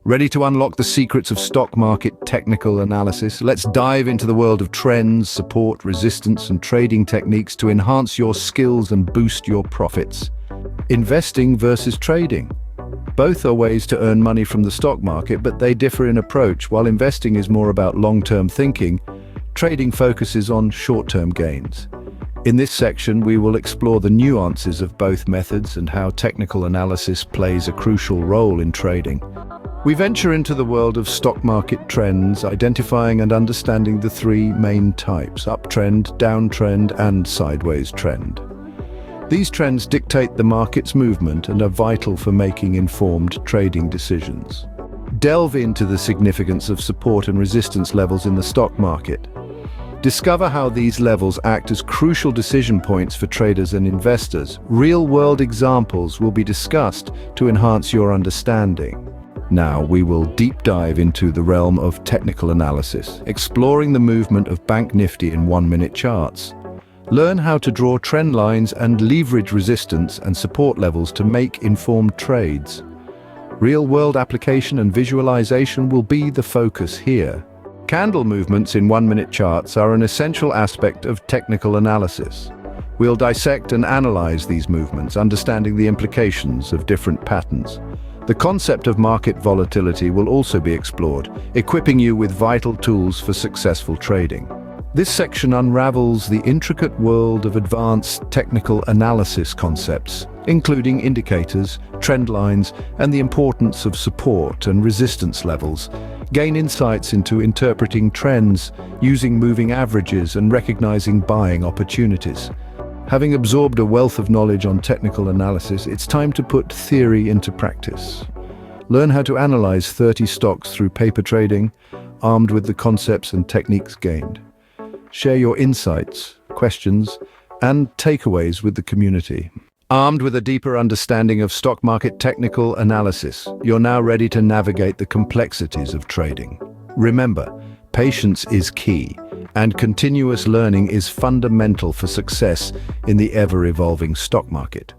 Ready to unlock the secrets of stock market technical analysis? Let's dive into the world of trends, support, resistance, and trading techniques to enhance your skills and boost your profits. Investing versus trading. Both are ways to earn money from the stock market, but they differ in approach. While investing is more about long-term thinking, trading focuses on short-term gains. In this section, we will explore the nuances of both methods and how technical analysis plays a crucial role in trading. We venture into the world of stock market trends, identifying and understanding the three main types: uptrend, downtrend, and sideways trend. These trends dictate the market's movement and are vital for making informed trading decisions. Delve into the significance of support and resistance levels in the stock market. Discover how these levels act as crucial decision points for traders and investors. Real-world examples will be discussed to enhance your understanding. Now we will deep dive into the realm of technical analysis, exploring the movement of Bank Nifty in 1-minute charts. Learn how to draw trend lines and leverage resistance and support levels to make informed trades. Real-world application and visualization will be the focus here. Candle movements in 1-minute charts are an essential aspect of technical analysis. We'll dissect and analyze these movements, understanding the implications of different patterns. The concept of market volatility will also be explored, equipping you with vital tools for successful trading. This section unravels the intricate world of advanced technical analysis concepts, including indicators, trend lines, and the importance of support and resistance levels. Gain insights into interpreting trends, using moving averages, and recognizing buying opportunities. Having absorbed a wealth of knowledge on technical analysis, it's time to put theory into practice. Learn how to analyze 30 stocks through paper trading, armed with the concepts and techniques gained. Share your insights, questions, and takeaways with the community. Armed with a deeper understanding of stock market technical analysis, you're now ready to navigate the complexities of trading. Remember, patience is key, and continuous learning is fundamental for success in the ever-evolving stock market.